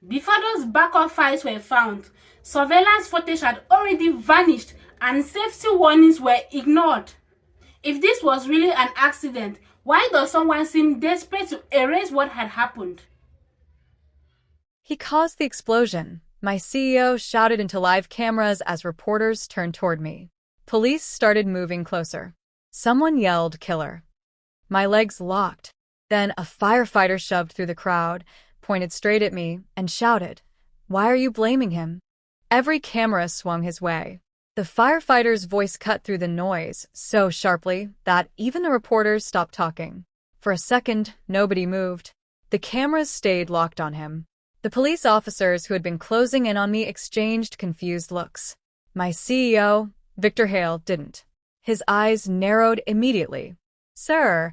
Before those backup files were found, surveillance footage had already vanished and safety warnings were ignored. If this was really an accident, why does someone seem desperate to erase what had happened? He caused the explosion, my CEO shouted into live cameras as reporters turned toward me. Police started moving closer. Someone yelled, "Killer." My legs locked. Then a firefighter shoved through the crowd, pointed straight at me, and shouted, "Why are you blaming him?" Every camera swung his way. The firefighter's voice cut through the noise so sharply that even the reporters stopped talking. For a second, nobody moved. The cameras stayed locked on him. The police officers who had been closing in on me exchanged confused looks. My CEO, Victor Hale, didn't. His eyes narrowed immediately. "Sir,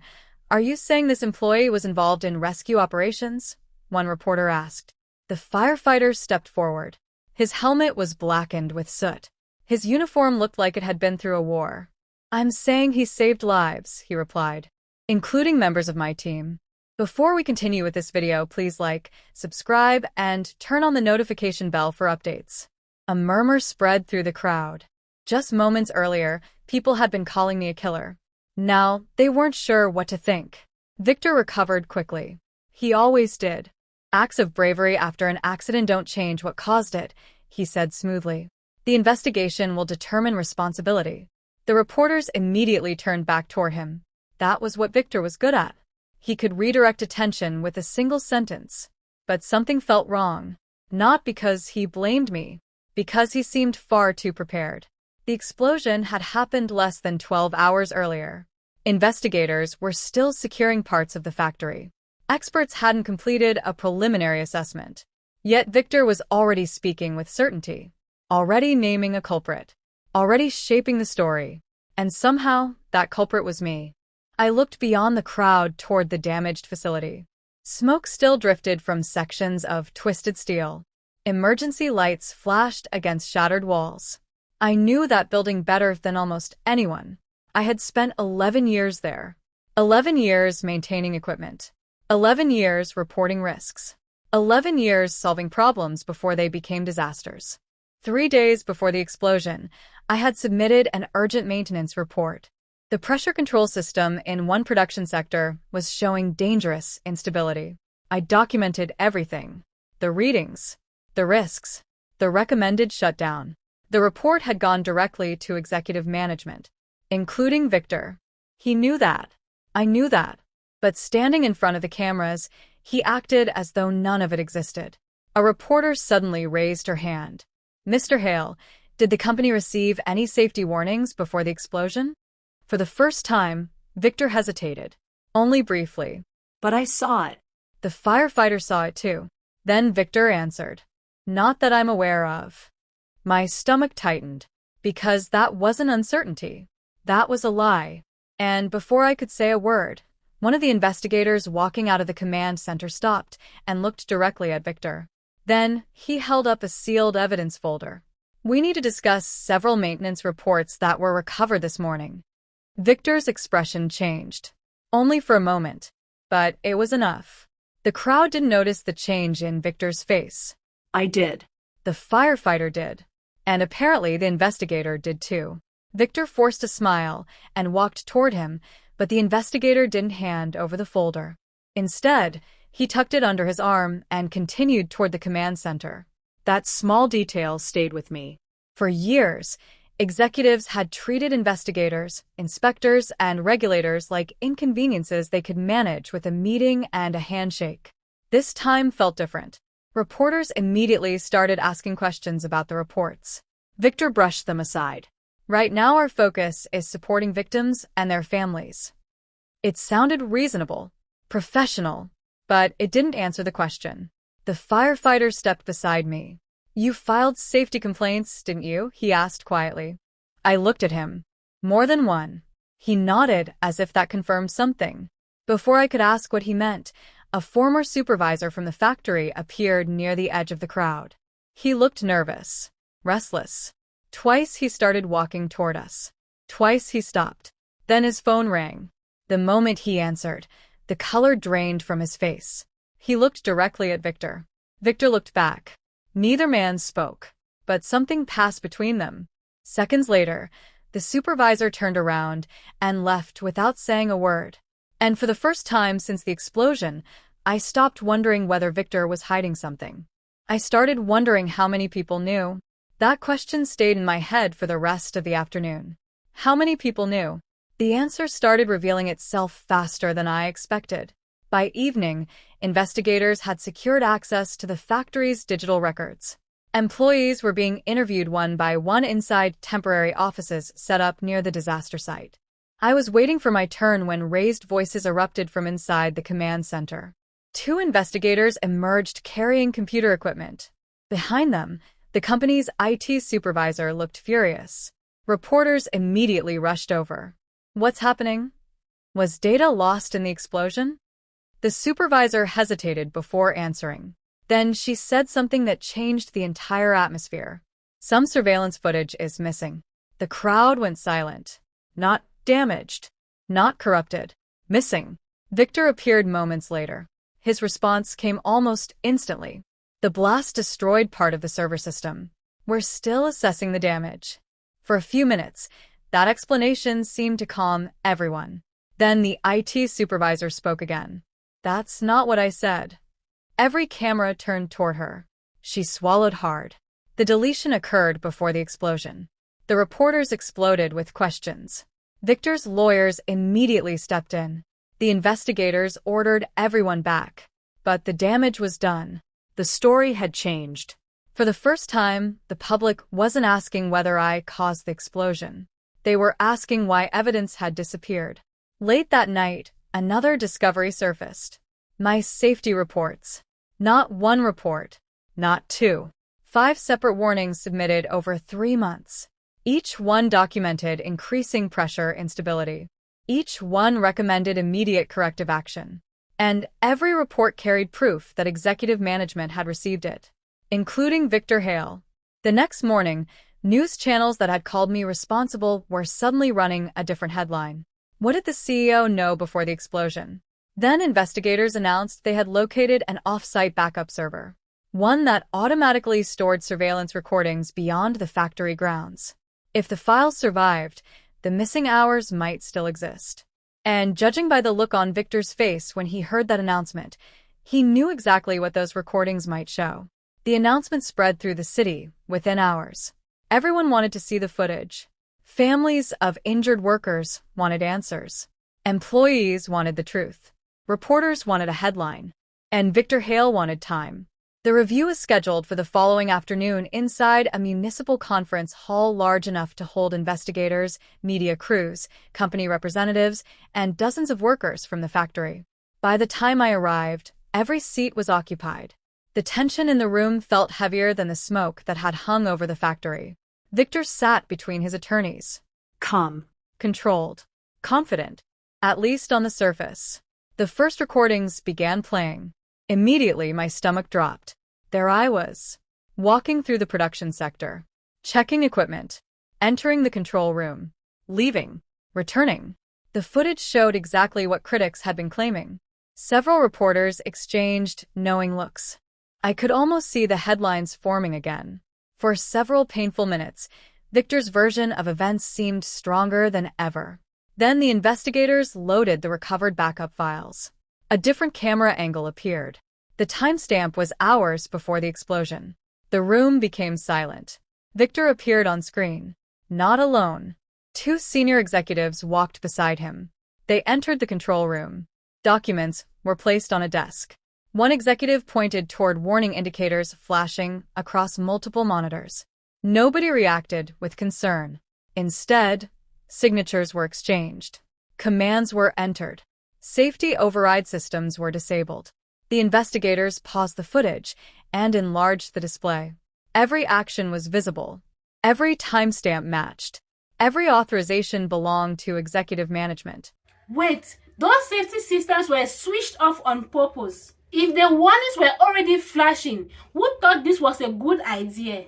are you saying this employee was involved in rescue operations?" one reporter asked. The firefighter stepped forward. His helmet was blackened with soot. His uniform looked like it had been through a war. "I'm saying he saved lives," he replied, "including members of my team." Before we continue with this video, please like, subscribe, and turn on the notification bell for updates. A murmur spread through the crowd. Just moments earlier, people had been calling me a killer. Now, they weren't sure what to think. Victor recovered quickly. He always did. "Acts of bravery after an accident don't change what caused it," he said smoothly. "The investigation will determine responsibility." The reporters immediately turned back toward him. That was what Victor was good at. He could redirect attention with a single sentence. But something felt wrong. Not because he blamed me, because he seemed far too prepared. The explosion had happened less than 12 hours earlier. Investigators were still securing parts of the factory. Experts hadn't completed a preliminary assessment. Yet Victor was already speaking with certainty, already naming a culprit, already shaping the story. And somehow, that culprit was me. I looked beyond the crowd toward the damaged facility. Smoke still drifted from sections of twisted steel. Emergency lights flashed against shattered walls. I knew that building better than almost anyone. I had spent 11 years there. 11 years maintaining equipment. 11 years reporting risks. 11 years solving problems before they became disasters. 3 days before the explosion, I had submitted an urgent maintenance report. The pressure control system in one production sector was showing dangerous instability. I documented everything. The readings, the risks, the recommended shutdown. The report had gone directly to executive management, including Victor. He knew that. I knew that. But standing in front of the cameras, he acted as though none of it existed. A reporter suddenly raised her hand. "Mr. Hale, did the company receive any safety warnings before the explosion?" For the first time, Victor hesitated. Only briefly. "But I saw it." The firefighter saw it too. Then Victor answered. "Not that I'm aware of." My stomach tightened, because that wasn't uncertainty. That was a lie. And before I could say a word, one of the investigators walking out of the command center stopped and looked directly at Victor. Then he held up a sealed evidence folder. "We need to discuss several maintenance reports that were recovered this morning." Victor's expression changed. Only for a moment. But it was enough. The crowd didn't notice the change in Victor's face. "I did." The firefighter did. And apparently the investigator did too. Victor forced a smile and walked toward him, but the investigator didn't hand over the folder. Instead, he tucked it under his arm and continued toward the command center. That small detail stayed with me. For years, executives had treated investigators, inspectors, and regulators like inconveniences they could manage with a meeting and a handshake. This time felt different. Reporters immediately started asking questions about the reports. Victor brushed them aside. "Right now our focus is supporting victims and their families." It sounded reasonable, professional, but it didn't answer the question. The firefighter stepped beside me. "You filed safety complaints, didn't you?" he asked quietly. I looked at him. "More than one." He nodded as if that confirmed something. Before I could ask what he meant, a former supervisor from the factory appeared near the edge of the crowd. He looked nervous, restless. Twice he started walking toward us. Twice he stopped. Then his phone rang. The moment he answered, the color drained from his face. He looked directly at Victor. Victor looked back. Neither man spoke, but something passed between them. Seconds later, the supervisor turned around and left without saying a word. And for the first time since the explosion, I stopped wondering whether Victor was hiding something. I started wondering how many people knew. That question stayed in my head for the rest of the afternoon. How many people knew? The answer started revealing itself faster than I expected. By evening, investigators had secured access to the factory's digital records. Employees were being interviewed one by one inside temporary offices set up near the disaster site. I was waiting for my turn when raised voices erupted from inside the command center. Two investigators emerged carrying computer equipment. Behind them, the company's IT supervisor looked furious. Reporters immediately rushed over. What's happening? Was data lost in the explosion? The supervisor hesitated before answering. Then she said something that changed the entire atmosphere. Some surveillance footage is missing. The crowd went silent. Not damaged. Not corrupted. Missing. Victor appeared moments later. His response came almost instantly. The blast destroyed part of the server system. We're still assessing the damage. For a few minutes, that explanation seemed to calm everyone. Then the IT supervisor spoke again. That's not what I said. Every camera turned toward her. She swallowed hard. The deletion occurred before the explosion. The reporters exploded with questions. Victor's lawyers immediately stepped in. The investigators ordered everyone back. But the damage was done. The story had changed. For the first time, the public wasn't asking whether I caused the explosion. They were asking why evidence had disappeared. Late that night, another discovery surfaced. My safety reports. Not one report. Not two. 5 separate warnings submitted over 3 months. Each one documented increasing pressure instability. Each one recommended immediate corrective action. And every report carried proof that executive management had received it, including Victor Hale. The next morning, news channels that had called me responsible were suddenly running a different headline. What did the CEO know before the explosion? Then investigators announced they had located an off-site backup server, one that automatically stored surveillance recordings beyond the factory grounds. If the files survived, the missing hours might still exist. And judging by the look on Victor's face when he heard that announcement, he knew exactly what those recordings might show. The announcement spread through the city within hours. Everyone wanted to see the footage. Families of injured workers wanted answers. Employees wanted the truth. Reporters wanted a headline. And Victor Hale wanted time. The review is scheduled for the following afternoon inside a municipal conference hall large enough to hold investigators, media crews, company representatives, and dozens of workers from the factory. By the time I arrived, every seat was occupied. The tension in the room felt heavier than the smoke that had hung over the factory. Victor sat between his attorneys. Calm. Controlled. Confident. At least on the surface. The first recordings began playing. Immediately, my stomach dropped. There I was, walking through the production sector, checking equipment, entering the control room, leaving, returning. The footage showed exactly what critics had been claiming. Several reporters exchanged knowing looks. I could almost see the headlines forming again. For several painful minutes, Victor's version of events seemed stronger than ever. Then the investigators loaded the recovered backup files. A different camera angle appeared. The timestamp was hours before the explosion. The room became silent. Victor appeared on screen. Not alone. 2 senior executives walked beside him. They entered the control room. Documents were placed on a desk. One executive pointed toward warning indicators flashing across multiple monitors. Nobody reacted with concern. Instead, signatures were exchanged. Commands were entered. Safety override systems were disabled. The investigators paused the footage and enlarged the display. Every action was visible. Every timestamp matched. Every authorization belonged to executive management. Wait, those safety systems were switched off on purpose. If the warnings were already flashing, who thought this was a good idea?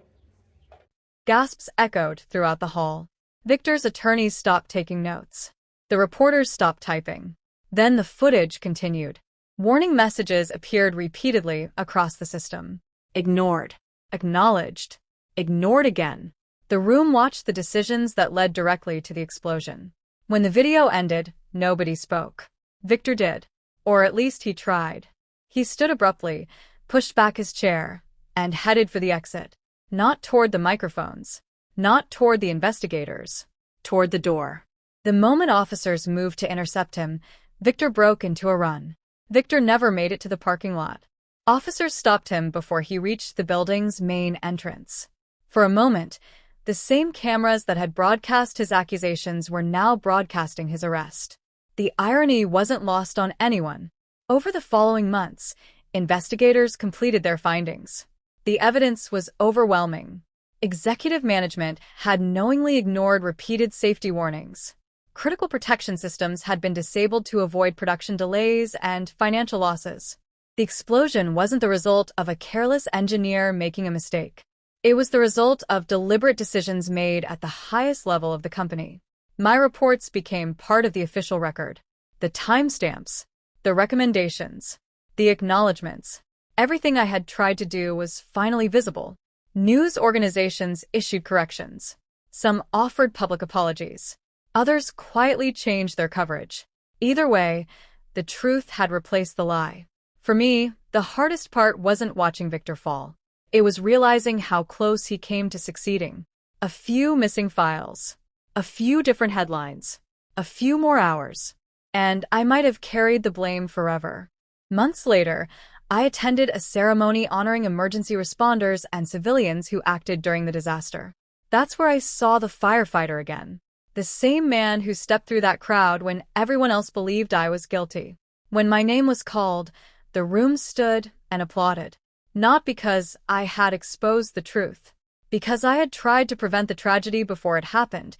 Gasps echoed throughout the hall. Victor's attorneys stopped taking notes. The reporters stopped typing. Then the footage continued. Warning messages appeared repeatedly across the system. Ignored. Acknowledged. Ignored again. The room watched the decisions that led directly to the explosion. When the video ended, nobody spoke. Victor did. Or at least he tried. He stood abruptly, pushed back his chair, and headed for the exit. Not toward the microphones. Not toward the investigators. Toward the door. The moment officers moved to intercept him, Victor broke into a run. Victor never made it to the parking lot. Officers stopped him before he reached the building's main entrance. For a moment, the same cameras that had broadcast his accusations were now broadcasting his arrest. The irony wasn't lost on anyone. Over the following months, investigators completed their findings. The evidence was overwhelming. Executive management had knowingly ignored repeated safety warnings. Critical protection systems had been disabled to avoid production delays and financial losses. The explosion wasn't the result of a careless engineer making a mistake. It was the result of deliberate decisions made at the highest level of the company. My reports became part of the official record. The timestamps, the recommendations, the acknowledgments. Everything I had tried to do was finally visible. News organizations issued corrections. Some offered public apologies. Others quietly changed their coverage. Either way, the truth had replaced the lie. For me, the hardest part wasn't watching Victor fall. It was realizing how close he came to succeeding. A few missing files. A few different headlines. A few more hours. And I might have carried the blame forever. Months later, I attended a ceremony honoring emergency responders and civilians who acted during the disaster. That's where I saw the firefighter again. The same man who stepped through that crowd when everyone else believed I was guilty. When my name was called, the room stood and applauded. Not because I had exposed the truth, because I had tried to prevent the tragedy before it happened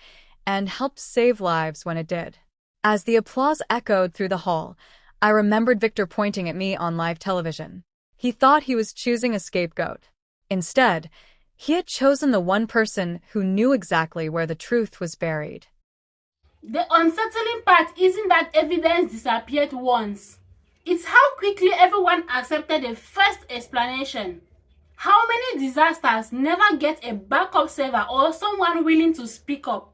and helped save lives when it did. As the applause echoed through the hall, I remembered Victor pointing at me on live television. He thought he was choosing a scapegoat. Instead, he had chosen the one person who knew exactly where the truth was buried. The unsettling part isn't that evidence disappeared once. It's how quickly everyone accepted the first explanation. How many disasters never get a backup server or someone willing to speak up?